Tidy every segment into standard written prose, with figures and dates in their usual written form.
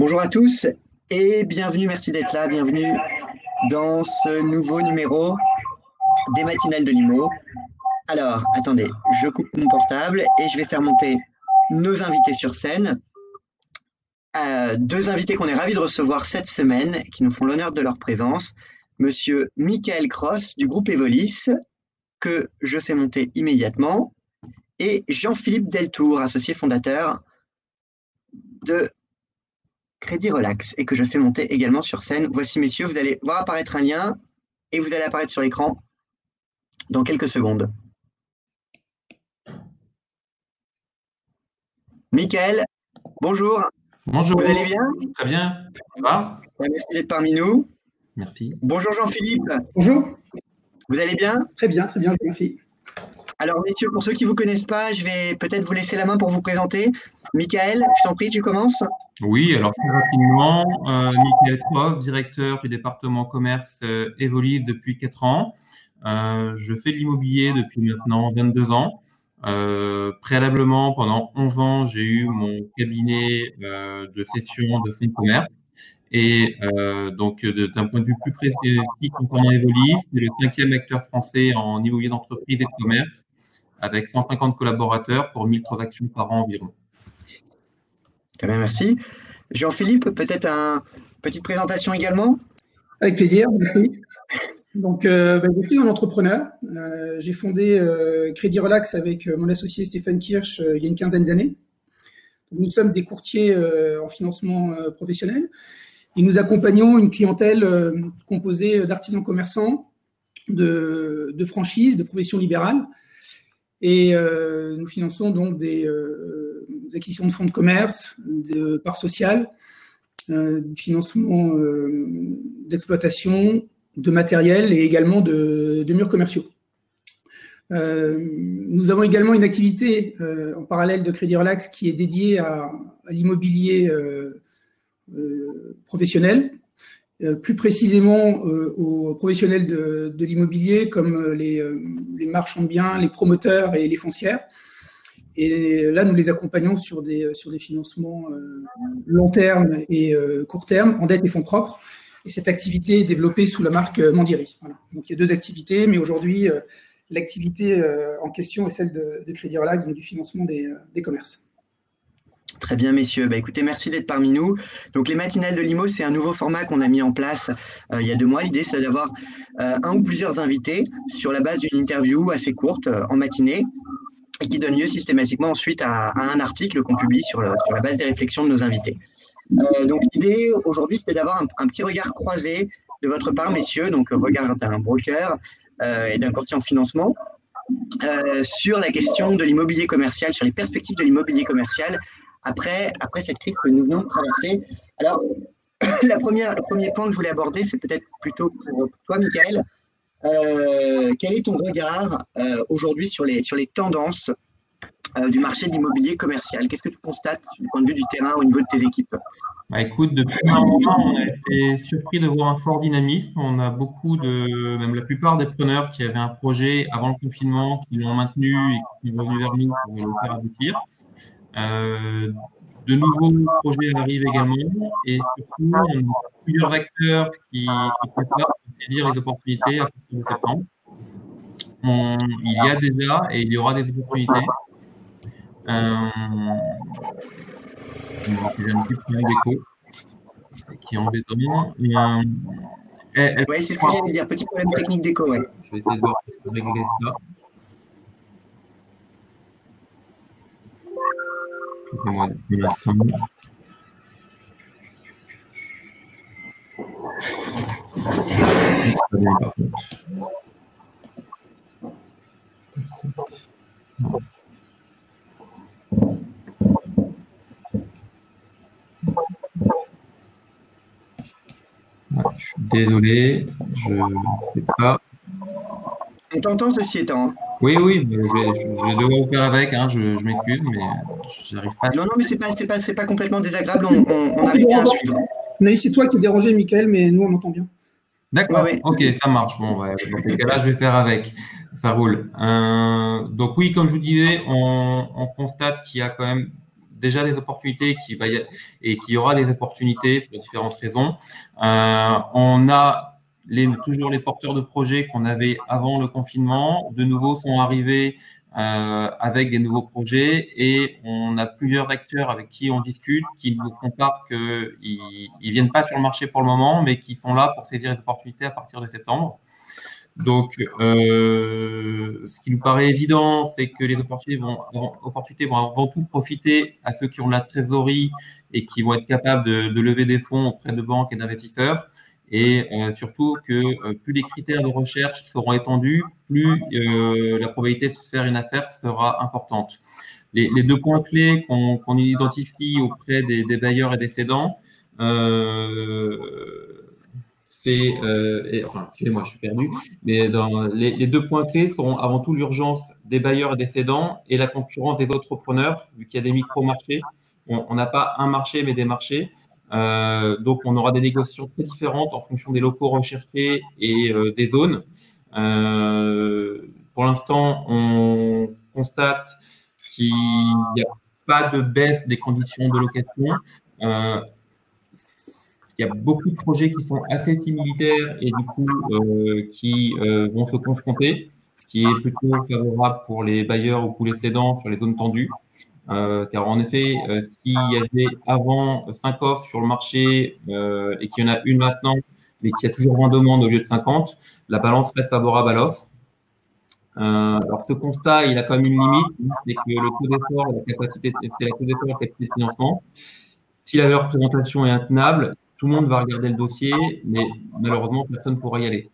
Bonjour à tous et bienvenue, merci d'être là, bienvenue dans ce nouveau numéro des matinales de l'IMO. Alors, attendez, je coupe mon portable et je vais faire monter nos invités sur scène. Deux invités qu'on est ravis de recevoir cette semaine, qui nous font l'honneur de leur présence. Monsieur Michael Cross du groupe Evolis, que je fais monter immédiatement, et Jean-Philippe Deltour, associé fondateur de Crédit Relax, et que je fais monter également sur scène. Voici, messieurs, vous allez voir apparaître un lien et vous allez apparaître sur l'écran dans quelques secondes. Michael, bonjour. Bonjour. Vous allez bien? Très bien. Ça va? Merci d'être parmi nous. Merci. Bonjour Jean-Philippe. Bonjour. Vous allez bien? Très bien, merci. Alors messieurs, pour ceux qui ne vous connaissent pas, je vais peut-être vous laisser la main pour vous présenter. Michael, je t'en prie, tu commences. Oui, alors très rapidement, Michael Cross, directeur du département commerce Evolis depuis 4 ans. Je fais de l'immobilier depuis maintenant 22 ans. Préalablement, pendant 11 ans, j'ai eu mon cabinet de cession de fonds de commerce. Et donc, d'un point de vue plus précis concernant Evolis, c'est le 5e acteur français en immobilier d'entreprise et de commerce, avec 150 collaborateurs pour 1000 transactions par an environ. Très bien, merci. Jean-Philippe, peut-être une petite présentation également? Avec plaisir, merci. Donc, je suis un entrepreneur. J'ai fondé Crédit Relax avec mon associé Stéphane Kirsch il y a une quinzaine d'années. Nous sommes des courtiers en financement professionnel et nous accompagnons une clientèle composée d'artisans commerçants, de franchises, de professions libérales. Et nous finançons donc des acquisitions de fonds de commerce, de parts sociales, du financement d'exploitation, de matériel et également de murs commerciaux. Nous avons également une activité en parallèle de Crédit Relax qui est dédiée à l'immobilier professionnel, plus précisément aux professionnels de l'immobilier comme les marchands de biens, les promoteurs et les foncières. Et là, nous les accompagnons sur des financements long terme et court terme, en dette et fonds propres. Et cette activité est développée sous la marque Mandiri. Voilà. Donc, il y a deux activités, mais aujourd'hui, l'activité en question est celle de Crédit Relax, donc du financement des commerces. Très bien, messieurs. Écoutez, merci d'être parmi nous. Donc, les matinales de l'IMO, c'est un nouveau format qu'on a mis en place il y a 2 mois. L'idée, c'est d'avoir un ou plusieurs invités sur la base d'une interview assez courte en matinée et qui donne lieu systématiquement ensuite à un article qu'on publie sur la base des réflexions de nos invités. Donc, l'idée aujourd'hui, c'était d'avoir un petit regard croisé de votre part, messieurs, donc regard d'un broker et d'un courtier en financement, sur la question de l'immobilier commercial, sur les perspectives de l'immobilier commercial après cette crise que nous venons de traverser. Alors, le premier point que je voulais aborder, c'est peut-être plutôt pour toi, Michael. Quel est ton regard aujourd'hui sur les tendances du marché de l'immobilier commercial? Qu'est-ce que tu constates du point de vue du terrain au niveau de tes équipes? Écoute, depuis un moment, on a été surpris de voir un fort dynamisme. On a même la plupart des preneurs qui avaient un projet avant le confinement, qui l'ont maintenu et qui sont venus vers nous pour le faire aboutir. De nouveaux projets arrivent également et surtout, on a plusieurs acteurs qui se préparent pour saisir les opportunités à partir de septembre. Il y a déjà et il y aura des opportunités. J'ai un petit problème d'écho qui est embêtant. Oui, c'est ce que j'allais dire, petit problème technique d'écho. Ouais. Je vais essayer de voir régler ça. Excusez-moi un instant. Je suis désolé, je ne sais pas. On t'entend ceci étant. Oui, je vais devoir vous faire avec, je m'excuse, mais j'arrive pas. Non, mais c'est pas complètement désagréable, on arrive bien à suivre. Mais c'est toi qui es dérangé, Michael, mais nous, on entend bien. D'accord, ouais. Ok, ça marche. Bon, dans ces cas-là, je vais faire avec. Ça roule. Donc oui, comme je vous disais, on constate qu'il y a quand même déjà des opportunités et qu'il y aura des opportunités pour différentes raisons. On a toujours les porteurs de projets qu'on avait avant le confinement, de nouveau sont arrivés avec des nouveaux projets et on a plusieurs acteurs avec qui on discute qui nous font part qu'ils ne viennent pas sur le marché pour le moment, mais qui sont là pour saisir les opportunités à partir de septembre. Donc, ce qui nous paraît évident, c'est que les opportunités vont avant tout profiter à ceux qui ont de la trésorerie et qui vont être capables de lever des fonds auprès de banques et d'investisseurs. Et surtout que plus les critères de recherche seront étendus, plus la probabilité de faire une affaire sera importante. Les deux points clés qu'on identifie auprès des bailleurs et des cédants, excusez-moi, je suis perdu, mais les deux points clés seront avant tout l'urgence des bailleurs et des cédants et la concurrence des autres preneurs, vu qu'il y a des micro-marchés. On n'a pas un marché, mais des marchés. Donc, on aura des négociations très différentes en fonction des locaux recherchés et des zones. Pour l'instant, on constate qu'il n'y a pas de baisse des conditions de location. Il y a beaucoup de projets qui sont assez similitaires et du coup qui vont se confronter, ce qui est plutôt favorable pour les bailleurs ou pour les cédants sur les zones tendues. Car en effet, s'il y avait avant 5 offres sur le marché et qu'il y en a une maintenant, mais qu'il y a toujours 20 demandes au lieu de 50, la balance reste favorable à l'offre. Alors ce constat, il a quand même une limite, c'est que le taux d'effort et la capacité de financement. Si la représentation est intenable, tout le monde va regarder le dossier, mais malheureusement, personne ne pourra y aller.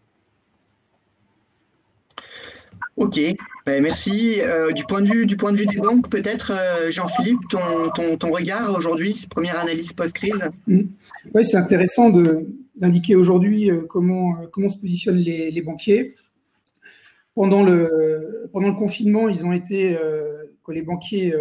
Ok, ben, merci. Du point de vue des banques, peut-être, Jean-Philippe, ton regard aujourd'hui, première analyse post-crise. Oui, c'est intéressant d'indiquer aujourd'hui comment se positionnent les banquiers. Pendant le confinement, ils ont été, les banquiers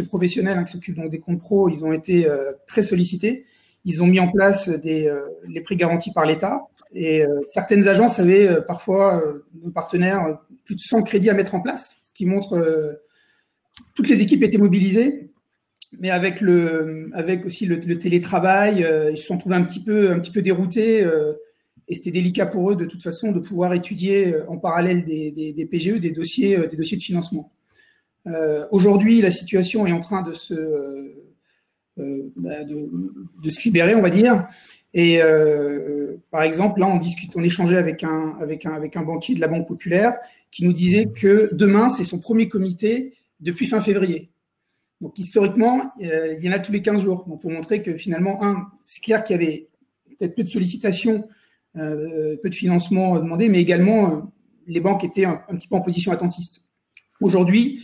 professionnels qui s'occupent donc des comptes pro, ils ont été très sollicités. Ils ont mis en place les prêts garantis par l'État. Et certaines agences avaient parfois, nos partenaires, plus de 100 crédits à mettre en place, ce qui montre toutes les équipes étaient mobilisées, mais avec aussi le télétravail, ils se sont trouvés un petit peu déroutés et c'était délicat pour eux de toute façon de pouvoir étudier en parallèle des PGE, des dossiers de financement. Aujourd'hui, la situation est en train de se libérer, on va dire. Et par exemple, là, on échangeait avec un banquier de la Banque Populaire qui nous disait que demain, c'est son premier comité depuis fin février. Donc, historiquement, il y en a tous les 15 jours. Donc, pour montrer que finalement, c'est clair qu'il y avait peut-être peu de sollicitations, peu de financement demandé, mais également, les banques étaient un petit peu en position attentiste. Aujourd'hui,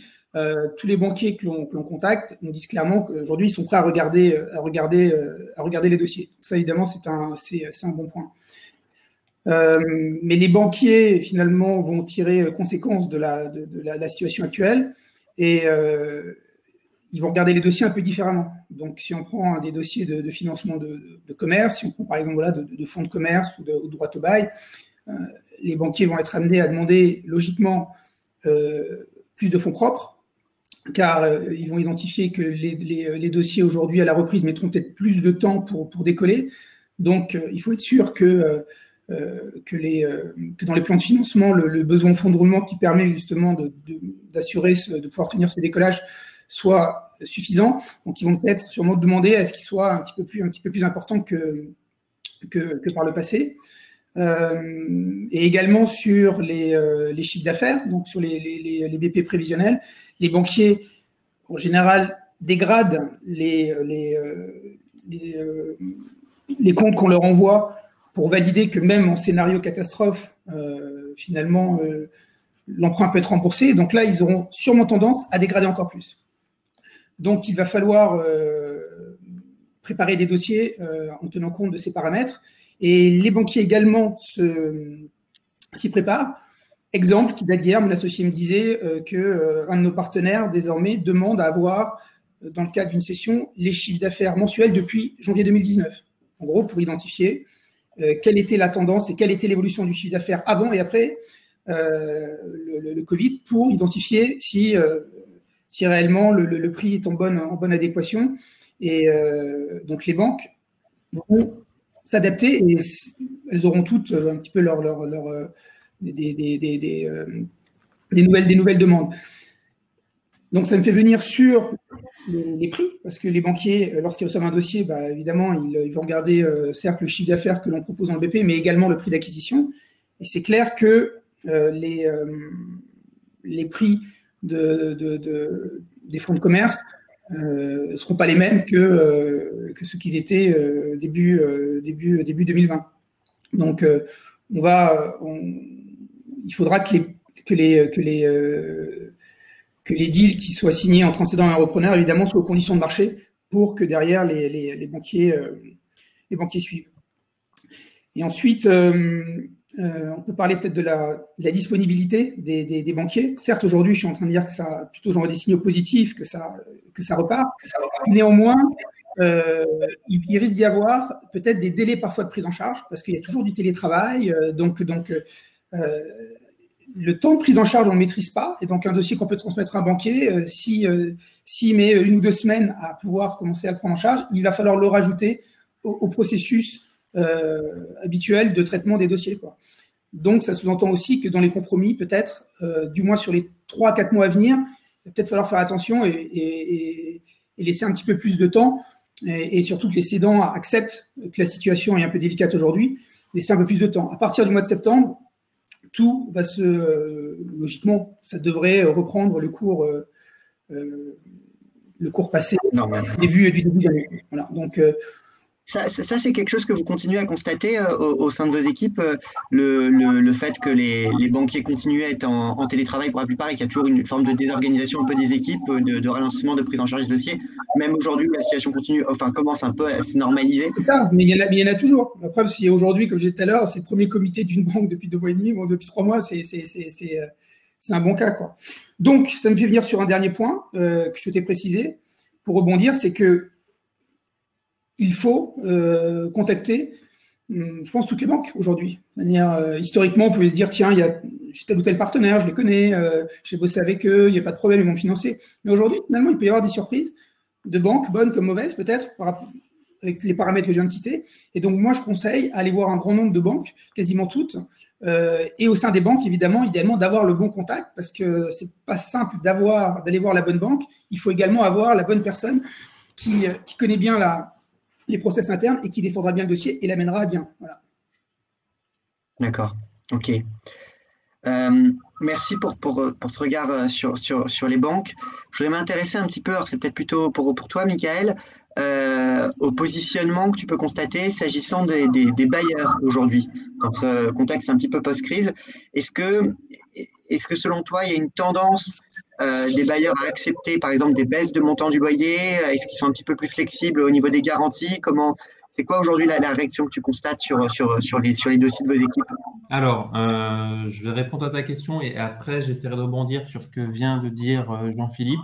tous les banquiers que l'on contacte nous disent clairement qu'aujourd'hui, ils sont prêts à regarder les dossiers. Ça, évidemment, c'est un bon point. Mais les banquiers, finalement, vont tirer conséquence de la situation actuelle et ils vont regarder les dossiers un peu différemment. Donc, si on prend des dossiers de financement de commerce, si on prend par exemple de fonds de commerce ou de droit au bail, les banquiers vont être amenés à demander logiquement plus de fonds propres, car ils vont identifier que les dossiers aujourd'hui à la reprise mettront peut-être plus de temps pour décoller. Donc, il faut être sûr que dans les plans de financement, le besoin en fonds de roulement qui permet justement d'assurer de pouvoir tenir ce décollage soit suffisant. Donc, ils vont peut-être sûrement demander à ce qu'il soit un petit peu plus important que par le passé. Et également sur les chiffres d'affaires, donc sur les BP prévisionnels, les banquiers en général dégradent les comptes qu'on leur envoie pour valider que même en scénario catastrophe, finalement, l'emprunt peut être remboursé. Donc là, ils auront sûrement tendance à dégrader encore plus. Donc, il va falloir préparer des dossiers en tenant compte de ces paramètres. Et les banquiers également s'y préparent. Exemple qui date d'hier, mon associé me disait qu'un de nos partenaires, désormais, demande à avoir, dans le cadre d'une session, les chiffres d'affaires mensuels depuis janvier 2019. En gros, pour identifier quelle était la tendance et quelle était l'évolution du chiffre d'affaires avant et après le Covid, pour identifier si si réellement le prix est en bonne adéquation. Et donc les banques vont s'adapter et elles auront toutes un petit peu des nouvelles demandes. Donc ça me fait venir sur les prix, parce que les banquiers, lorsqu'ils reçoivent un dossier, évidemment, ils vont regarder certes le chiffre d'affaires que l'on propose dans le BP, mais également le prix d'acquisition. Et c'est clair que les prix des fonds de commerce ne seront pas les mêmes que ce qu'ils étaient début 2020. Donc, il faudra que les deals qui soient signés entre un cédant et un repreneur, évidemment, soient aux conditions de marché pour que derrière les banquiers suivent. Et ensuite, on peut parler peut-être de la disponibilité des banquiers. Certes, aujourd'hui, je suis en train de dire que ça, plutôt j'envoie des signaux positifs, que ça repart. Néanmoins, il risque d'y avoir peut-être des délais parfois de prise en charge, parce qu'il y a toujours du télétravail. Donc le temps de prise en charge, on ne le maîtrise pas. Et donc, un dossier qu'on peut transmettre à un banquier, s'il met 1 ou 2 semaines à pouvoir commencer à le prendre en charge, il va falloir le rajouter au processus habituel de traitement des dossiers, quoi. Donc, ça sous-entend aussi que dans les compromis, peut-être, du moins sur les 3-4 mois à venir, il va peut-être falloir faire attention et laisser un petit peu plus de temps, et surtout que les cédants acceptent que la situation est un peu délicate aujourd'hui, laisser un peu plus de temps. À partir du mois de septembre, tout va logiquement, ça devrait reprendre le cours passé, début d'année. Voilà. Donc, ça, c'est quelque chose que vous continuez à constater au sein de vos équipes, le fait que les banquiers continuent à être en télétravail pour la plupart et qu'il y a toujours une forme de désorganisation un peu des équipes, de ralentissement de prise en charge des dossiers. Même aujourd'hui, la situation commence un peu à se normaliser. C'est ça, mais il y en a toujours. La preuve, si aujourd'hui, comme je disais tout à l'heure, c'est le premier comité d'une banque depuis 2 mois et demi, depuis 3 mois, c'est un bon cas, quoi. Donc, ça me fait venir sur un dernier point que je souhaitais préciser pour rebondir, c'est que il faut contacter, je pense, toutes les banques aujourd'hui. De manière, historiquement, on pouvait se dire, tiens, j'ai tel ou tel partenaire, je les connais, j'ai bossé avec eux, il n'y a pas de problème, ils vont me financer. Mais aujourd'hui, finalement, il peut y avoir des surprises de banques, bonnes comme mauvaises, peut-être, avec les paramètres que je viens de citer. Et donc, moi, je conseille à aller voir un grand nombre de banques, quasiment toutes, et au sein des banques, évidemment, idéalement, d'avoir le bon contact, parce que c'est pas simple d'aller voir la bonne banque. Il faut également avoir la bonne personne qui connaît bien les process internes et qui défendra bien le dossier et l'amènera à bien. Voilà. D'accord, ok. Merci pour ce regard sur les banques. Je voudrais m'intéresser un petit peu, alors c'est peut-être plutôt pour toi, Michael, au positionnement que tu peux constater s'agissant des bailleurs aujourd'hui, dans ce contexte un petit peu post-crise. Est-ce que selon toi, il y a une tendance des bailleurs à accepter, par exemple, des baisses de montant du loyer? Est-ce qu'ils sont un petit peu plus flexibles au niveau des garanties? C'est quoi aujourd'hui la réaction que tu constates sur les dossiers de vos équipes? Alors, je vais répondre à ta question et après, j'essaierai de rebondir sur ce que vient de dire Jean-Philippe.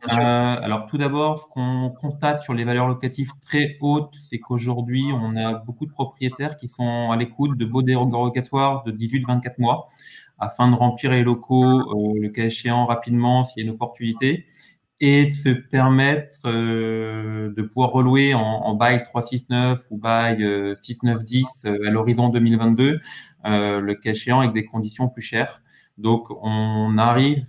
Alors, tout d'abord, ce qu'on constate sur les valeurs locatives très hautes, c'est qu'aujourd'hui, on a beaucoup de propriétaires qui sont à l'écoute de baux dérogatoires de 18-24 mois afin de remplir les locaux, le cas échéant, rapidement, s'il y a une opportunité, et de se permettre de pouvoir relouer en bail 369 ou bail 6910 à l'horizon 2022, le cas échéant avec des conditions plus chères. Donc, on arrive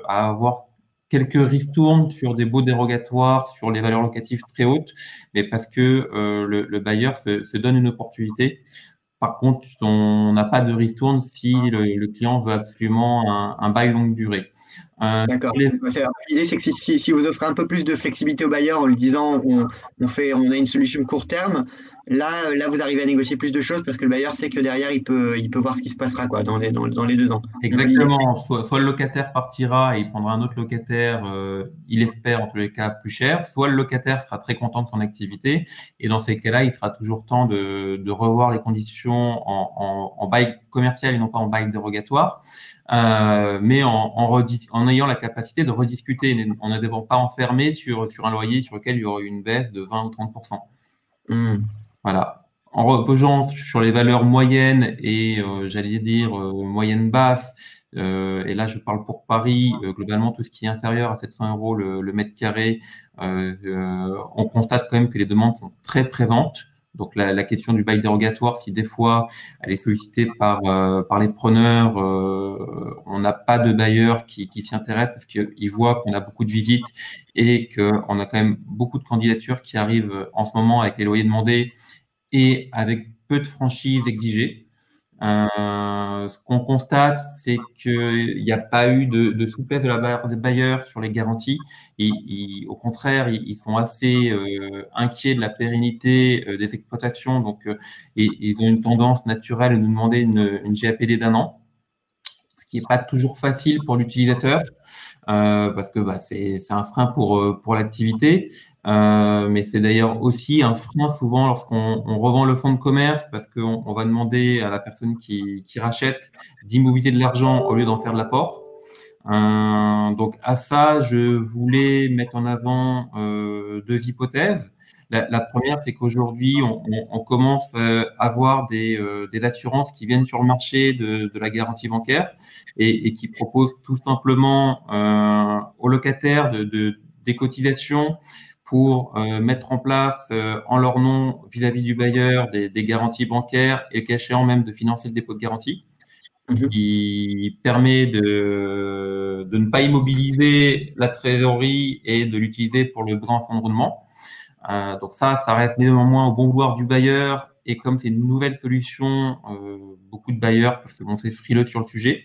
à avoir quelques ristournes sur des baux dérogatoires sur les valeurs locatives très hautes, mais parce que le bailleur se donne une opportunité. Par contre, on n'a pas de ristourne si le client veut absolument un bail longue durée. D'accord. L'idée, c'est que si vous offrez un peu plus de flexibilité au bailleur en lui disant on a une solution court terme, là vous arrivez à négocier plus de choses parce que le bailleur sait que derrière il peut voir ce qui se passera dans les 2 ans. Exactement. Soit le locataire partira et il prendra un autre locataire, il espère en tous les cas plus cher, soit le locataire sera très content de son activité et dans ces cas-là, il fera toujours temps de revoir les conditions en bail commercial et non pas en bail dérogatoire. Mais en ayant la capacité de rediscuter, en ne devant pas enfermer sur un loyer sur lequel il y aurait eu une baisse de 20 ou 30%. Voilà. En reposant sur les valeurs moyennes et j'allais dire moyennes basses, et là je parle pour Paris, globalement tout ce qui est inférieur à 700 € le mètre carré, on constate quand même que les demandes sont très présentes. Donc la question du bail dérogatoire, si des fois elle est sollicitée par les preneurs, on n'a pas de bailleurs qui s'y intéressent parce qu'ils voient qu'on a beaucoup de visites et qu'on a quand même beaucoup de candidatures qui arrivent en ce moment avec les loyers demandés et avec peu de franchises exigées. Ce qu'on constate, c'est qu'il n'y a pas eu de souplesse de la part des bailleurs sur les garanties. Au contraire, ils sont assez inquiets de la pérennité des exploitations. Donc, ils ont une tendance naturelle à nous demander une GAPD d'1 an, ce qui n'est pas toujours facile pour l'utilisateur. Parce que c'est un frein pour l'activité, mais c'est d'ailleurs aussi un frein souvent lorsqu'on revend le fonds de commerce, parce qu'on va demander à la personne qui rachète d'immobiliser de l'argent au lieu d'en faire de l'apport. Donc à ça, je voulais mettre en avant deux hypothèses. La première, c'est qu'aujourd'hui, on commence à avoir des assurances qui viennent sur le marché de la garantie bancaire et qui proposent tout simplement aux locataires des cotisations pour mettre en place en leur nom vis-à-vis du bailleur des garanties bancaires et le cas échéant même de financer le dépôt de garantie. Qui permet de ne pas immobiliser la trésorerie et de l'utiliser pour le grand fonds de roulement. Donc ça reste néanmoins au bon vouloir du bailleur, et comme c'est une nouvelle solution, beaucoup de bailleurs peuvent se montrer frileux sur le sujet.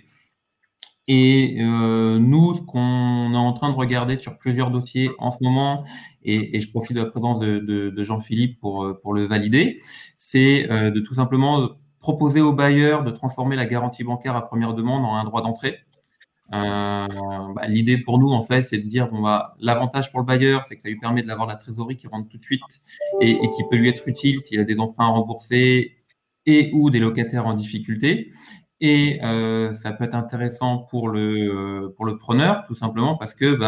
Et nous, ce qu'on est en train de regarder sur plusieurs dossiers en ce moment, et je profite de la présence de Jean-Philippe pour le valider, c'est de tout simplement proposer aux bailleurs de transformer la garantie bancaire à première demande en un droit d'entrée. L'idée pour nous, en fait, c'est de dire l'avantage pour le bailleur, c'est que ça lui permet d'avoir la trésorerie qui rentre tout de suite et qui peut lui être utile s'il a des emprunts à rembourser et ou des locataires en difficulté. Et ça peut être intéressant pour le preneur, tout simplement parce que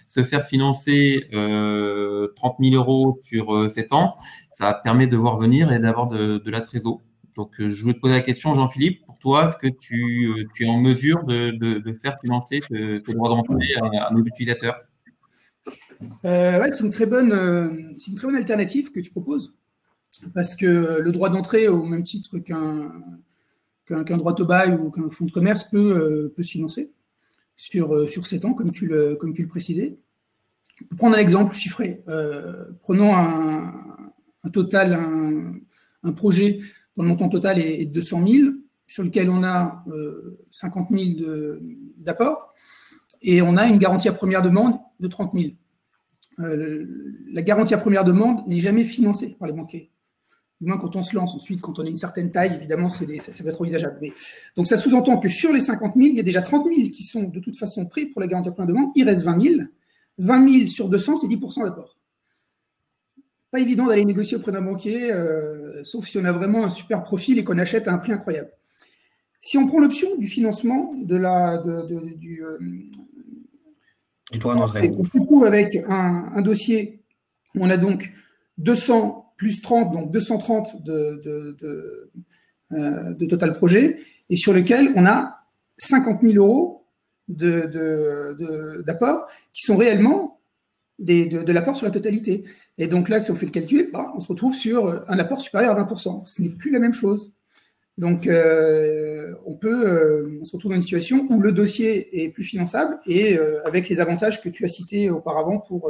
se faire financer 30 000 € sur 7 ans, ça permet de voir venir et d'avoir de la trésorerie. Donc, je voulais te poser la question, Jean-Philippe, pour toi, est-ce que tu es en mesure de faire financer ce droit d'entrée à nos utilisateurs? Ouais, c'est une très bonne alternative que tu proposes, parce que le droit d'entrée, au même titre qu'un droit au bail ou qu'un fonds de commerce, peut se financer sur 7 ans, comme tu le précisais. On peut prendre un exemple chiffré. Prenons un total, un projet dont le montant total est de 200 000, sur lequel on a 50 000 d'apport, et on a une garantie à première demande de 30 000. La garantie à première demande n'est jamais financée par les banquiers. Du moins quand on se lance. Ensuite, quand on a une certaine taille, évidemment, ça peut être envisageable. Donc, ça sous-entend que sur les 50 000, il y a déjà 30 000 qui sont de toute façon pris pour la garantie à première demande. Il reste 20 000. 20 000 sur 200, c'est 10% d'apport. Pas évident d'aller négocier auprès d'un banquier, sauf si on a vraiment un super profil et qu'on achète à un prix incroyable. Si on prend l'option du financement du droit d'entrée, on se retrouve avec un dossier où on a donc 200 plus 30, donc 230 de total projet, et sur lequel on a 50 000 € d'apport qui sont réellement de l'apport sur la totalité. Et donc là, si on fait le calcul, on se retrouve sur un apport supérieur à 20%. Ce n'est plus la même chose. Donc, on se retrouve dans une situation où le dossier est plus finançable et avec les avantages que tu as cités auparavant pour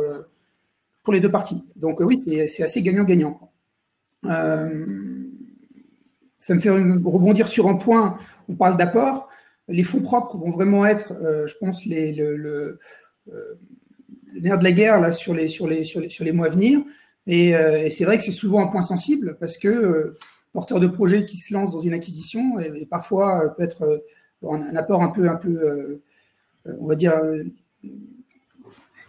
les deux parties. Donc oui, c'est assez gagnant-gagnant. Ça me fait rebondir sur un point. On parle d'apport. Les fonds propres vont vraiment être, je pense, le nerf de la guerre là, sur les mois à venir. Et c'est vrai que c'est souvent un point sensible parce que porteur de projet qui se lance dans une acquisition et parfois peut être un apport un peu on va dire,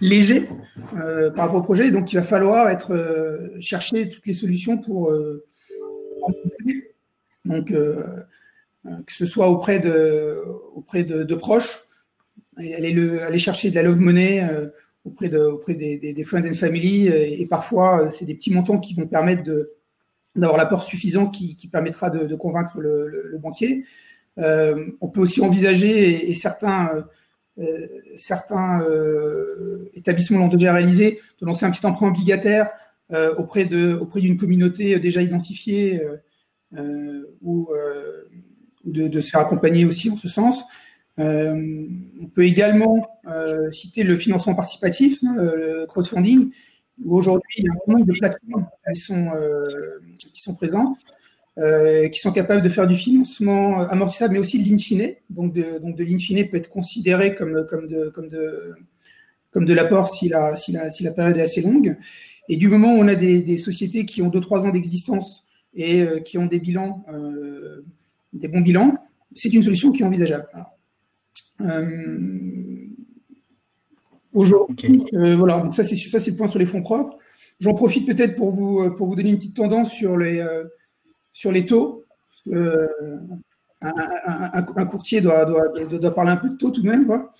léger par rapport au projet. Donc, il va falloir chercher toutes les solutions pour donc que ce soit auprès de proches, aller chercher de la love money auprès des friends and family, et parfois c'est des petits montants qui vont permettre d'avoir l'apport suffisant qui permettra de convaincre le banquier. On peut aussi envisager, et certains établissements l'ont déjà réalisé, de lancer un petit emprunt obligataire auprès d'une communauté déjà identifiée ou de se faire accompagner aussi en ce sens. On peut également citer le financement participatif, le crowdfunding, où aujourd'hui il y a un grand nombre de plateformes qui sont présentes, qui sont capables de faire du financement amortissable, mais aussi de l'in-fine. Donc de l'in-fine peut être considéré comme de l'apport si la période est assez longue. Et du moment où on a des sociétés qui ont 2-3 ans d'existence et qui ont des bilans, des bons bilans, c'est une solution qui est envisageable. Aujourd'hui, voilà, donc ça c'est le point sur les fonds propres. J'en profite peut-être pour vous donner une petite tendance sur les taux. Un courtier doit parler un peu de taux tout de même, quoi.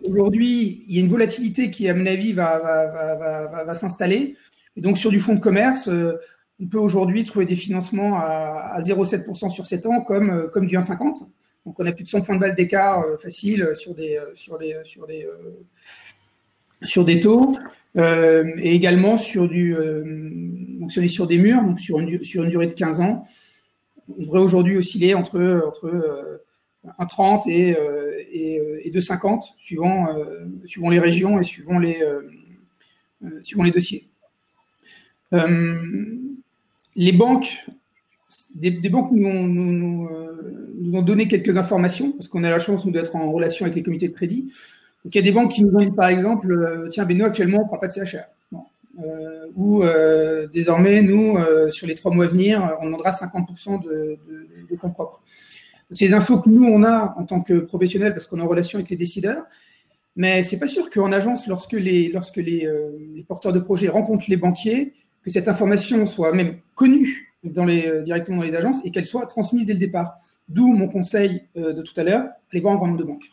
Aujourd'hui, il y a une volatilité qui, à mon avis, va s'installer. Et donc, sur du fonds de commerce, on peut aujourd'hui trouver des financements à 0,7% sur 7 ans comme du 1,50. Donc, on a plus de 100 points de base d'écart facile sur des taux. Et également sur des murs, donc sur une durée de 15 ans. On devrait aujourd'hui osciller entre 1,30 et 2,50 suivant les régions et suivant les dossiers. Les banques, des banques nous ont donné quelques informations parce qu'on a la chance d'être en relation avec les comités de crédit. Donc, il y a des banques qui nous ont dit, par exemple, tiens, nous, actuellement, on ne prend pas de CHR. Bon. Ou désormais, nous, sur les 3 mois à venir, on demandera 50% de fonds propres. C'est les infos que nous, on a en tant que professionnels parce qu'on est en relation avec les décideurs. Mais ce n'est pas sûr qu'en agence, lorsque les porteurs de projets rencontrent les banquiers, que cette information soit même connue directement dans les agences et qu'elle soit transmise dès le départ. D'où mon conseil de tout à l'heure, allez voir un grand nombre de banques.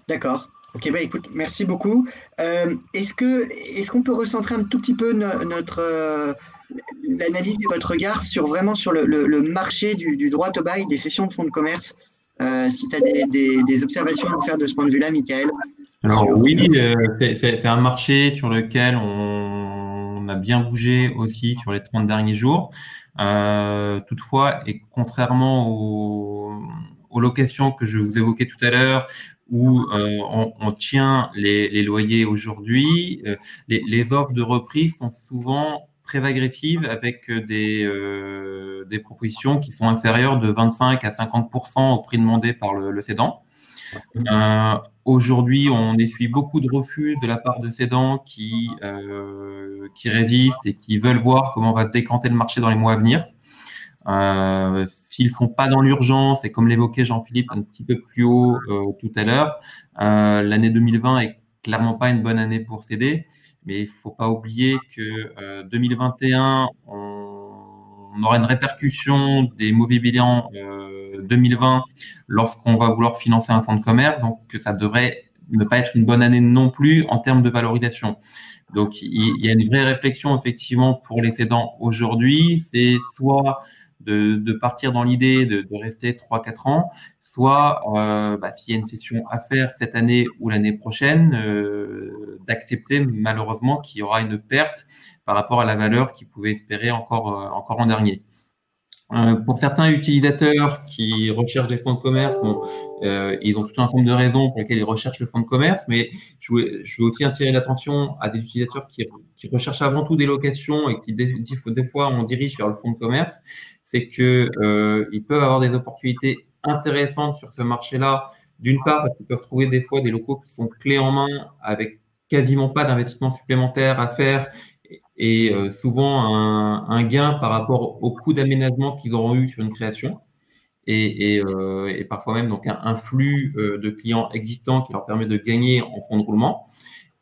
D'accord. Ok, bah écoute, merci beaucoup. Est-ce qu'on peut recentrer un tout petit peu l'analyse de votre regard sur le marché du droit au bail des cessions de fonds de commerce, si tu as des observations à nous faire de ce point de vue-là, Michael? Alors oui, c'est un marché sur lequel on a bien bougé aussi sur les 30 derniers jours. Toutefois, et contrairement aux locations que je vous évoquais tout à l'heure, où on tient les loyers aujourd'hui, les offres de reprise sont souvent très agressives avec des propositions qui sont inférieures de 25 à 50% au prix demandé par le cédant. Aujourd'hui, on essuie beaucoup de refus de la part de cédants qui résistent et qui veulent voir comment va se décanter le marché dans les mois à venir. S'ils sont pas dans l'urgence, et comme l'évoquait Jean-Philippe un petit peu plus haut tout à l'heure, l'année 2020 est clairement pas une bonne année pour céder, mais il faut pas oublier que 2021, on aura une répercussion des mauvais bilans 2020 lorsqu'on va vouloir financer un fonds de commerce, donc ça devrait ne pas être une bonne année non plus en termes de valorisation. Donc il y a une vraie réflexion effectivement pour les cédants aujourd'hui, c'est soit de partir dans l'idée de rester 3-4 ans, soit s'il y a une session à faire cette année ou l'année prochaine, d'accepter malheureusement qu'il y aura une perte par rapport à la valeur qu'ils pouvaient espérer encore l'an dernier. Pour certains utilisateurs qui recherchent des fonds de commerce, ils ont tout un ensemble de raisons pour lesquelles ils recherchent le fonds de commerce, mais je veux aussi attirer l'attention à des utilisateurs qui recherchent avant tout des locations et qui des fois on dirige vers le fonds de commerce, c'est que ils peuvent avoir des opportunités intéressantes sur ce marché-là. D'une part, parce qu'ils peuvent trouver des fois des locaux qui sont clés en main avec quasiment pas d'investissement supplémentaire à faire et souvent un gain par rapport au coût d'aménagement qu'ils auront eu sur une création et parfois même donc un flux de clients existants qui leur permet de gagner en fonds de roulement.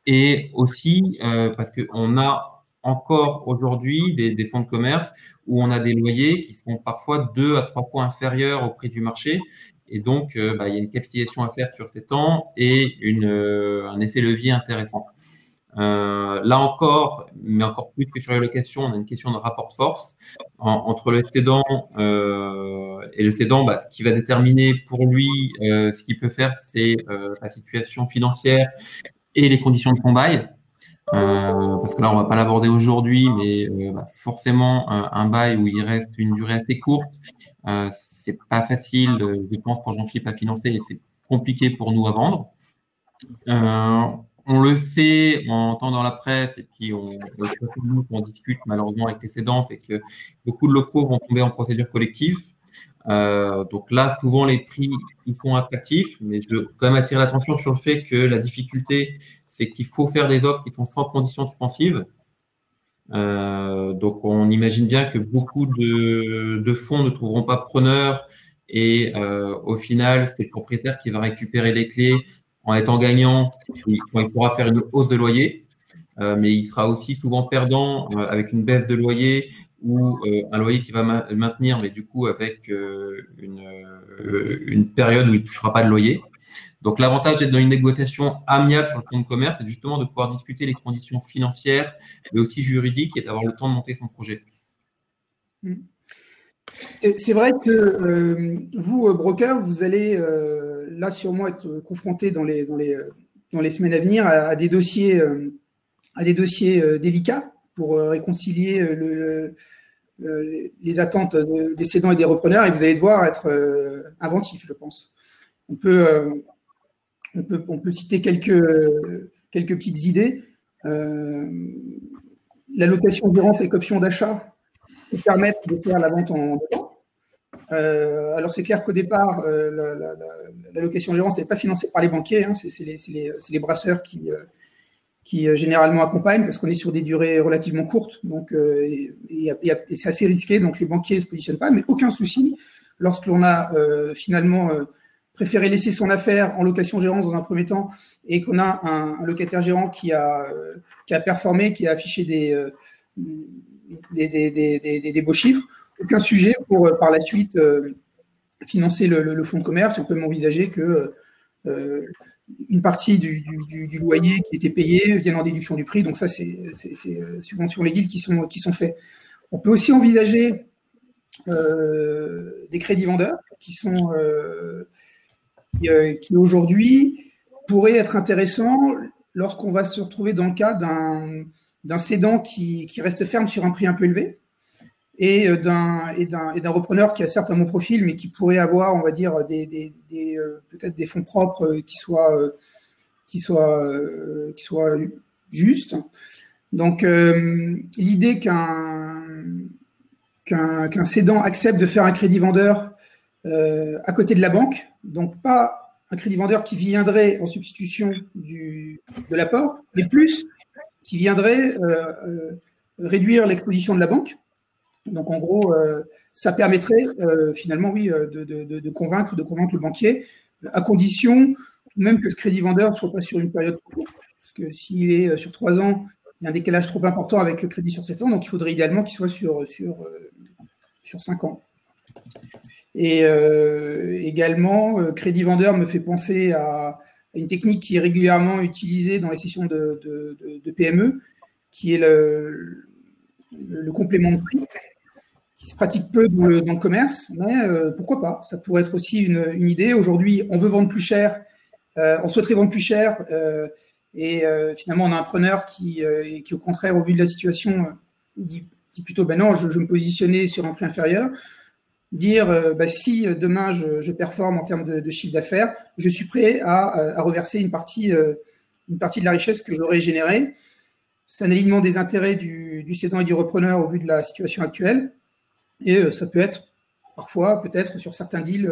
Et aussi parce qu'on a encore aujourd'hui des fonds de commerce où on a des loyers qui sont parfois 2 à 3 fois inférieurs au prix du marché. Et donc, il y a une capitalisation à faire sur ces temps et un effet levier intéressant. Là encore, mais encore plus que sur les locations, on a une question de rapport de force entre le cédant et le cédant. Ce qui va déterminer pour lui ce qu'il peut faire, c'est la situation financière et les conditions de son bail. Parce que là, on va pas l'aborder aujourd'hui, mais forcément, un bail où il reste une durée assez courte, c'est pas facile, je pense, pour Jean-Philippe à financer et c'est compliqué pour nous à vendre. On le sait, on entend dans la presse et puis on discute malheureusement avec les cédants, c'est que beaucoup de locaux vont tomber en procédure collective. Donc là, souvent, les prix ils sont attractifs, mais je veux quand même attirer l'attention sur le fait que la difficulté, c'est qu'il faut faire des offres qui sont sans conditions suspensives. Donc, on imagine bien que beaucoup de fonds ne trouveront pas preneur et au final, c'est le propriétaire qui va récupérer les clés en étant gagnant quand il pourra faire une hausse de loyer, mais il sera aussi souvent perdant avec une baisse de loyer ou un loyer qui va maintenir, mais du coup avec une période où il ne touchera pas de loyer. Donc, l'avantage d'être dans une négociation amiable sur le fonds de commerce, c'est justement de pouvoir discuter les conditions financières, mais aussi juridiques, et d'avoir le temps de monter son projet. C'est vrai que vous, broker, vous allez là sûrement être confronté dans les semaines à venir à des dossiers délicats pour réconcilier les attentes des cédants et des repreneurs, et vous allez devoir être inventif, je pense. On peut citer quelques petites idées. La location gérante avec option d'achat peut permettre de faire la vente en deux temps. Alors, c'est clair qu'au départ, la location gérante, ce n'est pas financé par les banquiers, hein, c'est les brasseurs qui généralement accompagnent parce qu'on est sur des durées relativement courtes. Donc, et c'est assez risqué, donc les banquiers ne se positionnent pas, mais aucun souci lorsque l'on a finalement préféré laisser son affaire en location gérance dans un premier temps et qu'on a un locataire gérant qui a performé, qui a affiché des beaux chiffres, aucun sujet pour par la suite financer le fonds de commerce. On peut envisager que une partie du loyer qui était payé vienne en déduction du prix. Donc ça, c'est subventions les deals qui sont faits. On peut aussi envisager des crédits vendeurs qui aujourd'hui pourraient être intéressants lorsqu'on va se retrouver dans le cas d'un cédant qui reste ferme sur un prix un peu élevé et d'un repreneur qui a certes un bon profil, mais qui pourrait avoir, on va dire, peut-être des fonds propres qui soient justes. Donc, l'idée qu'un cédant accepte de faire un crédit vendeur à côté de la banque, donc pas un crédit vendeur qui viendrait en substitution de l'apport, mais plus qui viendrait réduire l'exposition de la banque. Donc, en gros, ça permettrait finalement, oui, de convaincre le banquier, à condition même que ce crédit vendeur ne soit pas sur une période trop courte. Parce que s'il est sur 3 ans, il y a un décalage trop important avec le crédit sur 7 ans, donc il faudrait idéalement qu'il soit sur 5 ans. Et également, crédit vendeur me fait penser à une technique qui est régulièrement utilisée dans les sessions de PME, qui est le complément de prix, qui se pratique peu dans le commerce, mais pourquoi pas? Ça pourrait être aussi une idée. Aujourd'hui, on veut vendre plus cher, on souhaiterait vendre plus cher, et finalement, on a un preneur qui au contraire, au vu de la situation, dit plutôt, ben non, je vais me positionner sur un prix inférieur. Dire, si demain je performe en termes de chiffre d'affaires, je suis prêt à reverser une partie de la richesse que j'aurais générée. C'est un alignement des intérêts du cédant et du repreneur au vu de la situation actuelle. Et ça peut être, parfois, peut-être sur certains deals,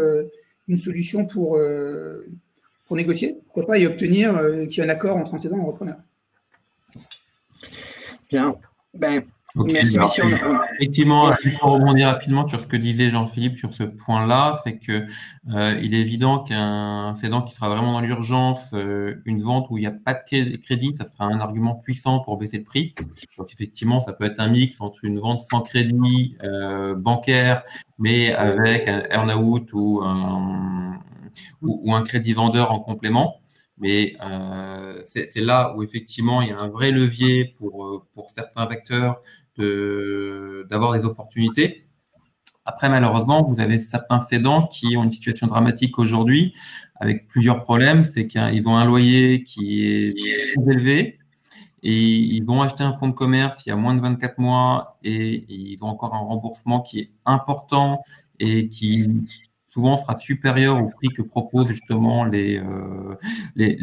une solution pour négocier, pourquoi pas, et obtenir qu'il y ait un accord entre un cédant et un repreneur. Bien. Okay, merci, messieurs. Effectivement, pour rebondir rapidement sur ce que disait Jean-Philippe sur ce point-là, c'est que il est évident qu'un cédant qui sera vraiment dans l'urgence, une vente où il n'y a pas de crédit, ça sera un argument puissant pour baisser le prix. Donc effectivement, ça peut être un mix entre une vente sans crédit bancaire, mais avec un earn-out ou un crédit vendeur en complément. Mais c'est là où effectivement il y a un vrai levier pour certains acteurs d'avoir des opportunités. Après, malheureusement, vous avez certains cédants qui ont une situation dramatique aujourd'hui avec plusieurs problèmes. C'est qu'ils ont un loyer qui est très élevé et ils vont acheter un fonds de commerce il y a moins de 24 mois et ils ont encore un remboursement qui est important et qui souvent sera supérieur au prix que proposent justement les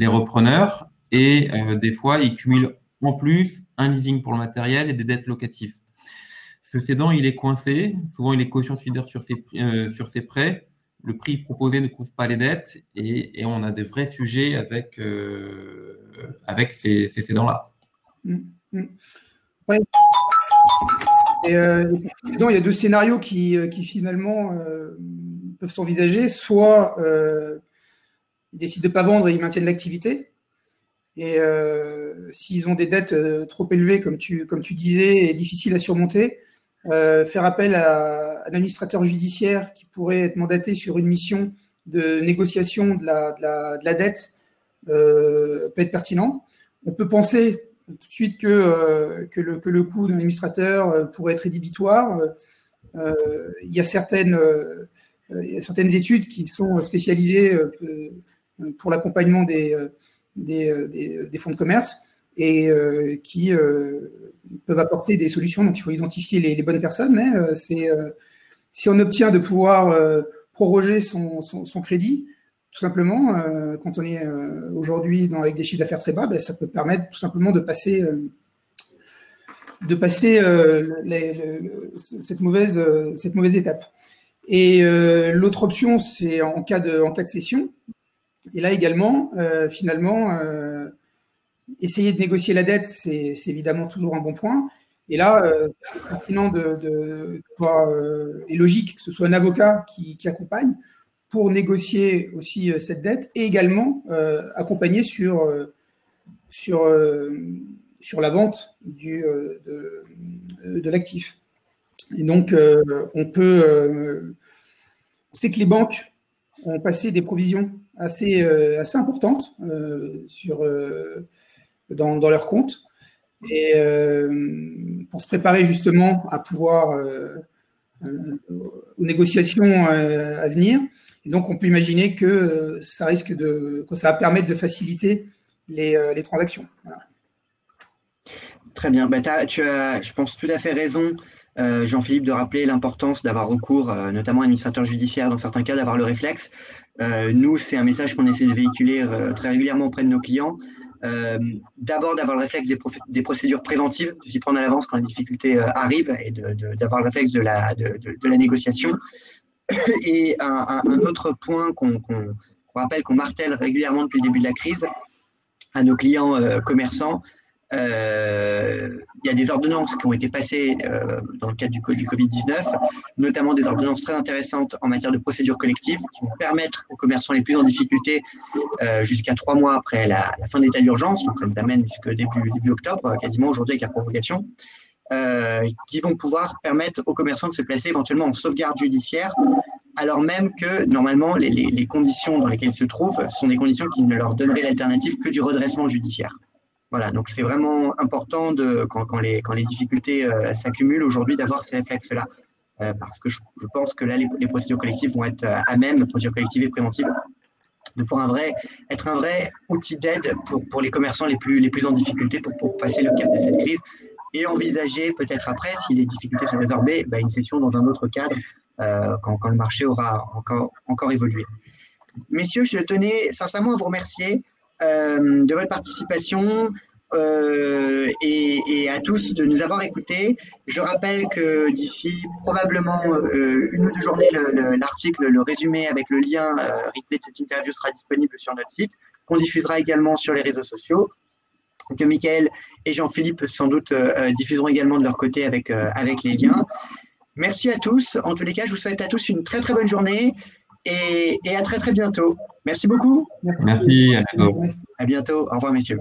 repreneurs. Et des fois, ils cumulent en plus un leasing pour le matériel et des dettes locatives. Ce cédant, il est coincé. Souvent, il est caution solidaire sur ses prêts. Le prix proposé ne couvre pas les dettes et on a des vrais sujets avec ces cédants-là. Ouais. Et il y a deux scénarios qui finalement peuvent s'envisager. Soit ils décident de ne pas vendre et ils maintiennent l'activité. Et s'ils ont des dettes trop élevées, comme tu disais, et difficiles à surmonter, faire appel à un administrateur judiciaire qui pourrait être mandaté sur une mission de négociation de la dette peut être pertinent. On peut penser tout de suite que le coût d'un administrateur pourrait être rédhibitoire. Il y a certaines études qui sont spécialisées pour l'accompagnement des fonds de commerce et qui peuvent apporter des solutions. Donc, il faut identifier les bonnes personnes. Mais si on obtient de pouvoir proroger son crédit, tout simplement, quand on est aujourd'hui avec des chiffres d'affaires très bas, ça peut permettre tout simplement de passer cette mauvaise étape. Et l'autre option, c'est en cas de cession. Et là également, finalement, essayer de négocier la dette, c'est évidemment toujours un bon point. Et là, pertinent et logique que ce soit un avocat qui accompagne pour négocier aussi cette dette et également accompagner sur la vente de l'actif. Et donc, on sait que les banques ont passé des provisions assez importantes dans leurs comptes et pour se préparer justement à pouvoir aux négociations à venir. Et donc, on peut imaginer que ça va permettre de faciliter les transactions. Voilà. Très bien. Tu as, je pense, tout à fait raison, Jean-Philippe, de rappeler l'importance d'avoir recours, notamment à l'administrateur judiciaire, dans certains cas, d'avoir le réflexe. Nous, c'est un message qu'on essaie de véhiculer très régulièrement auprès de nos clients. D'abord, d'avoir le réflexe des procédures préventives, de s'y prendre à l'avance quand les difficultés arrivent et d'avoir le réflexe de la négociation. Et un autre point qu'on rappelle, qu'on martèle régulièrement depuis le début de la crise à nos clients commerçants, il y a des ordonnances qui ont été passées dans le cadre du Covid-19, notamment des ordonnances très intéressantes en matière de procédures collectives qui vont permettre aux commerçants les plus en difficulté jusqu'à 3 mois après la fin de l'état d'urgence, donc ça nous amène jusqu'au début octobre, quasiment aujourd'hui avec la prorogation, qui vont pouvoir permettre aux commerçants de se placer éventuellement en sauvegarde judiciaire, alors même que normalement les conditions dans lesquelles ils se trouvent sont des conditions qui ne leur donneraient l'alternative que du redressement judiciaire. Voilà, donc c'est vraiment important quand les difficultés s'accumulent aujourd'hui d'avoir ces réflexes-là. Parce que je pense que là, les procédures collectives vont être à même, procédures collectives et préventives, de être un vrai outil d'aide pour les commerçants les plus en difficulté pour passer le cap de cette crise et envisager peut-être après, si les difficultés sont résorbées, une cession dans un autre cadre quand le marché aura encore évolué. Messieurs, je tenais sincèrement à vous remercier de votre participation et à tous de nous avoir écoutés. Je rappelle que d'ici probablement 1 ou 2 journées, l'article, le résumé avec le lien replay de cette interview sera disponible sur notre site, qu'on diffusera également sur les réseaux sociaux, que Michael et Jean-Philippe sans doute diffuseront également de leur côté avec les liens. Merci à tous. En tous les cas, je vous souhaite à tous une très très bonne journée et à très très bientôt. Merci beaucoup. Merci, à bientôt. À bientôt. Au revoir, messieurs.